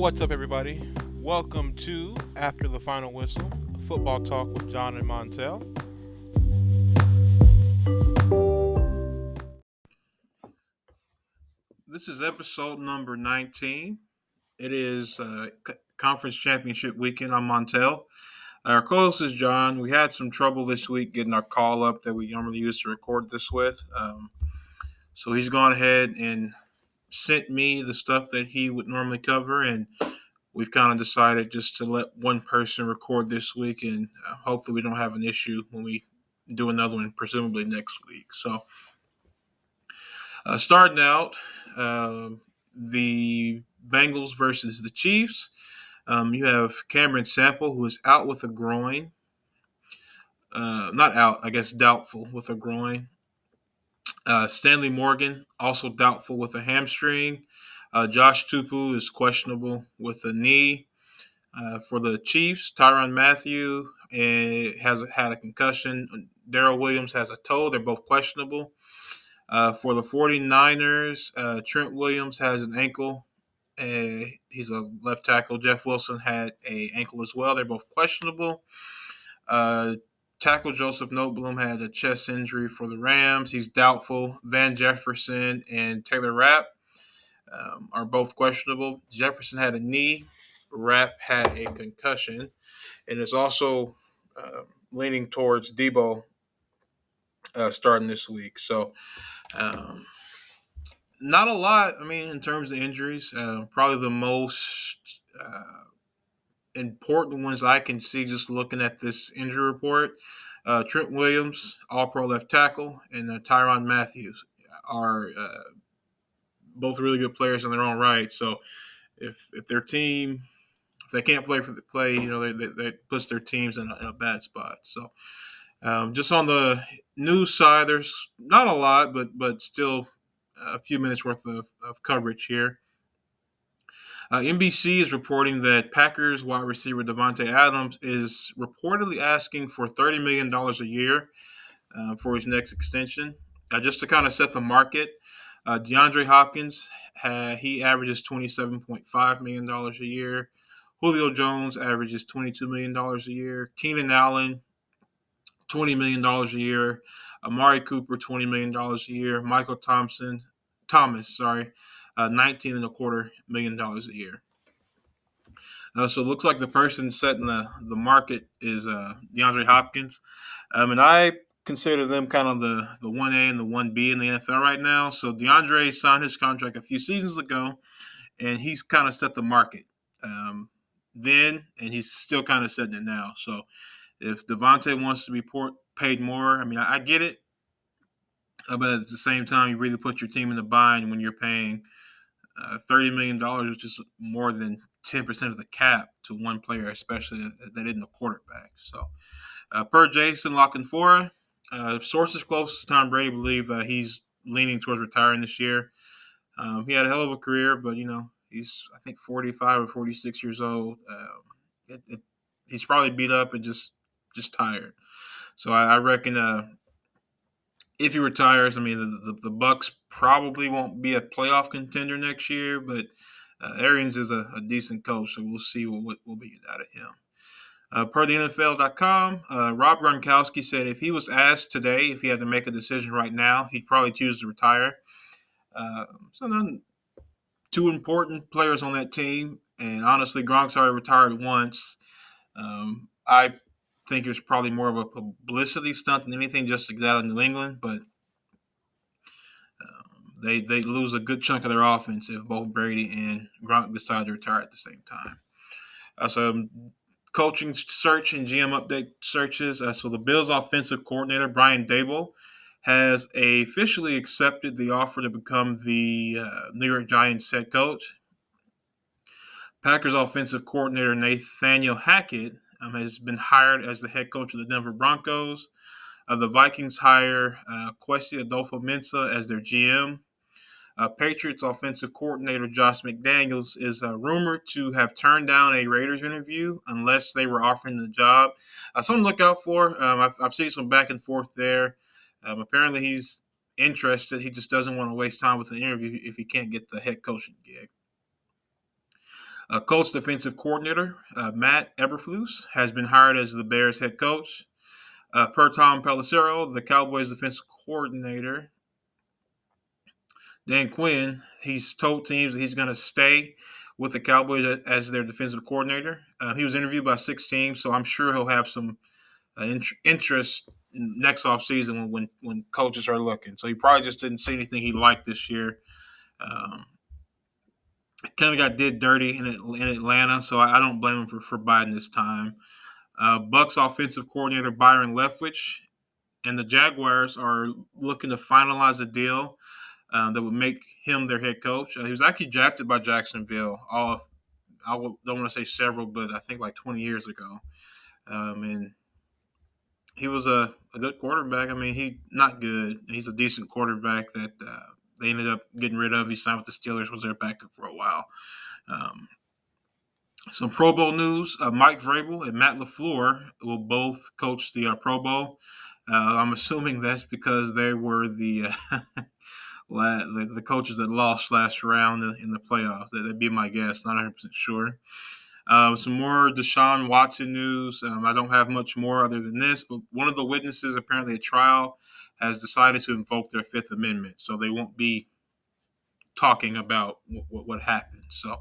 What's up, everybody? Welcome to After the Final Whistle, football talk with John and Montel. This is episode number 19. It is conference championship weekend. I'm Montel. Our co-host is John. We had some trouble this week getting our call up that we normally use to record this with. So he's gone ahead and sent me the stuff that he would normally cover, and we've kind of decided just to let one person record this week, and hopefully we don't have an issue when we do another one, presumably next week. So starting out, the Bengals versus the Chiefs. You have Cameron Sample, who is out with a groin. Not out, I guess doubtful with a groin. Stanley Morgan, also doubtful with a hamstring. Josh Tupu is questionable with a knee. For the Chiefs, Tyrann Mathieu has had a concussion. Darrell Williams has a toe. They're both questionable. For the 49ers, Trent Williams has an ankle. He's a left tackle. Jeff Wilson had an ankle as well. They're both questionable. Tackle Joseph Noteboom had a chest injury for the Rams. He's doubtful. Van Jefferson and Taylor Rapp are both questionable. Jefferson had a knee. Rapp had a concussion. And is also leaning towards Debo starting this week. So, not a lot. I mean, in terms of injuries, probably the most important ones I can see just looking at this injury report. Trent Williams, All-Pro left tackle, and Tyrann Mathieu are both really good players in their own right. So if their team, if they can't play for the play, that puts their teams in a bad spot. So just on the news side, there's not a lot, but still a few minutes worth of coverage here. NBC is reporting that Packers wide receiver Davante Adams is reportedly asking for $30 million a year for his next extension. Just to kind of set the market, DeAndre Hopkins, he averages $27.5 million a year. Julio Jones averages $22 million a year. Keenan Allen, $20 million a year. Amari Cooper, $20 million a year. Michael Thomas, $19.25 million a year. So it looks like the person setting the market is DeAndre Hopkins. And I consider them kind of the 1A and the 1B in the NFL right now. So DeAndre signed his contract a few seasons ago, and he's kind of set the market then, and he's still kind of setting it now. So if Devontae wants to be paid more, I mean, I get it. But at the same time, you really put your team in the bind when you're paying $30 million, which is more than 10% of the cap to one player, especially that isn't a quarterback. So, per Jason Lockenfora, sources close to Tom Brady believe he's leaning towards retiring this year. He had a hell of a career, but he's I think 45 or 46 years old. He's probably beat up and just tired. So I reckon if he retires, I mean the Bucks probably won't be a playoff contender next year, but Arians is a decent coach, so we'll see what we'll get out of him. Per the NFL.com, Rob Gronkowski said if he was asked today if he had to make a decision right now, he'd probably choose to retire. So none two important players on that team, and honestly, Gronk's already retired once. I think it was probably more of a publicity stunt than anything, just to get out of New England, but they lose a good chunk of their offense if both Brady and Gronk decide to retire at the same time. So coaching search and GM update searches. So the Bills offensive coordinator, Brian Daboll, has officially accepted the offer to become the New York Giants head coach. Packers offensive coordinator Nathaniel Hackett has been hired as the head coach of the Denver Broncos. The Vikings hire Kwesi Adolfo-Mensah as their GM. Patriots offensive coordinator Josh McDaniels is rumored to have turned down a Raiders interview unless they were offering the job. Something to look out for. I've seen some back and forth there. Apparently he's interested. He just doesn't want to waste time with an interview if he can't get the head coaching gig. Colts defensive coordinator Matt Eberflus has been hired as the Bears head coach. Per Tom Pelissero, the Cowboys defensive coordinator, Dan Quinn, he's told teams that he's going to stay with the Cowboys as their defensive coordinator. He was interviewed by 6 teams, so I'm sure he'll have some interest next offseason when coaches are looking. So he probably just didn't see anything he liked this year. Um, kind of got did dirty in Atlanta, so I don't blame him for biding his time. Bucks offensive coordinator Byron Leftwich and the Jaguars are looking to finalize a deal that would make him their head coach. He was actually drafted by Jacksonville. Don't want to say several, but I think like 20 years ago. And he was a good quarterback. I mean, he not good. He's a decent quarterback that they ended up getting rid of. He signed with the Steelers, was their backup for a while. Um, some Pro Bowl news: Mike Vrabel and Matt LaFleur will both coach the Pro Bowl. I'm assuming that's because they were the coaches that lost last round in the playoffs. That'd be my guess. Not 100% sure. Some more Deshaun Watson news. I don't have much more other than this, but one of the witnesses, apparently at trial, has decided to invoke their Fifth Amendment, so they won't be talking about what happened. So,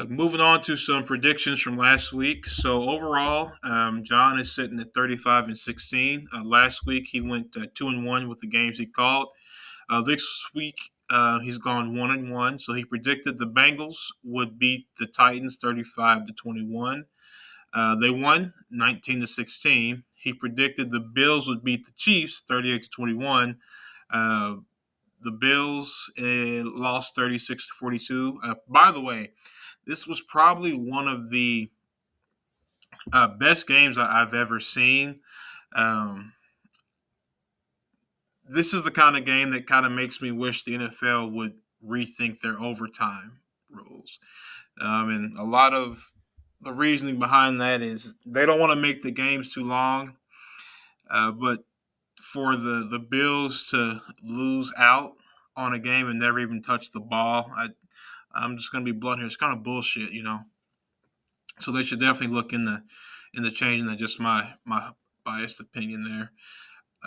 moving on to some predictions from last week. So overall, John is sitting at 35-16. Last week he went 2-1 with the games he called. This week he's gone 1-1. So he predicted the Bengals would beat the Titans 35-21. They won 19-16. He predicted the Bills would beat the Chiefs 38-21. The Bills lost 36-42. By the way, this was probably one of the best games I've ever seen. This is the kind of game that kind of makes me wish the NFL would rethink their overtime rules. And a lot of the reasoning behind that is they don't want to make the games too long, but for the Bills to lose out on a game and never even touch the ball, I'm just going to be blunt here. It's kind of bullshit, you know. So they should definitely look into changing that. Just my biased opinion there.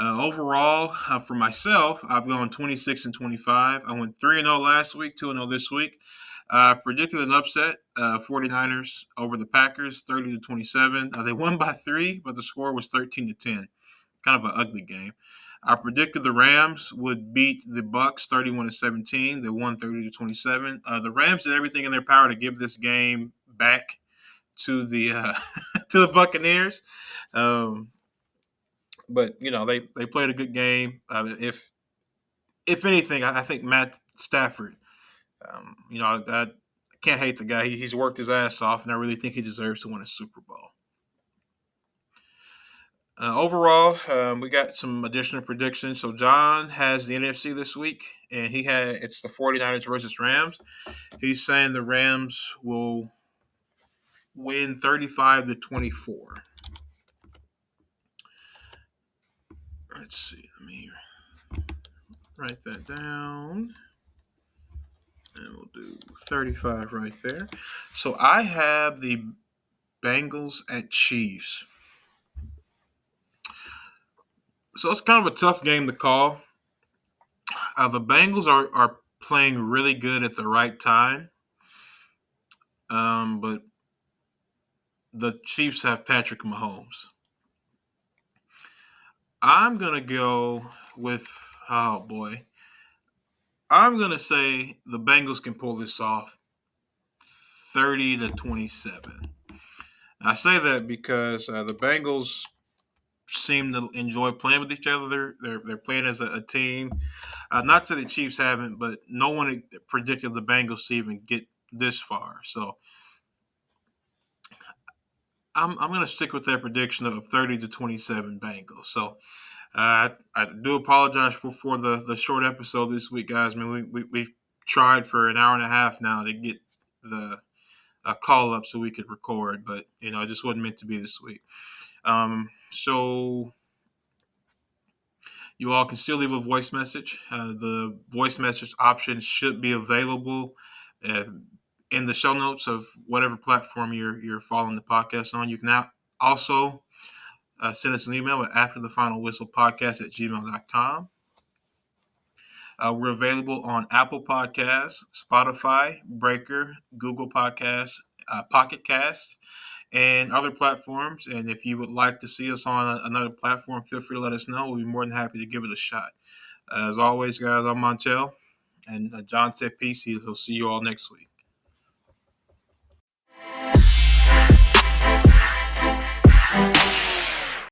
Overall, for myself, I've gone 26-25. I went 3-0 last week, 2-0 this week. Predicted an upset, 49ers over the Packers, 30-27. They won by 3, but the score was 13-10. Kind of an ugly game. I predicted the Rams would beat the Bucks 31-17. They won 30-27. The Rams did everything in their power to give this game back to the to the Buccaneers. But you know they played a good game. If anything, I think Matt Stafford. I can't hate the guy. He's worked his ass off, and I really think he deserves to win a Super Bowl. Overall, we got some additional predictions. So John has the NFC this week, and it's the 49ers versus Rams. He's saying the Rams will win 35-24. Let's see. Let me write that down. And we'll do 35 right there. So I have the Bengals at Chiefs. So it's kind of a tough game to call. The Bengals are playing really good at the right time. But the Chiefs have Patrick Mahomes. I'm going to go with, oh boy. I'm going to say the Bengals can pull this off 30-27. I say that because the Bengals seem to enjoy playing with each other. They're playing as a team. Not to the Chiefs haven't, but no one predicted the Bengals to even get this far. So I'm going to stick with that prediction of 30-27 Bengals. So I do apologize for the short episode this week, guys. I mean, we've tried for an hour and a half now to get the call up so we could record, but it just wasn't meant to be this week. So you all can still leave a voice message. The voice message option should be available in the show notes of whatever platform you're following the podcast on. You can now also send us an email at afterthefinalwhistlepodcast@gmail.com. We're available on Apple Podcasts, Spotify, Breaker, Google Podcasts, Pocket Cast, and other platforms. And if you would like to see us on another platform, feel free to let us know. We'll be more than happy to give it a shot. As always, guys, I'm Montel, and John said peace. He'll see you all next week.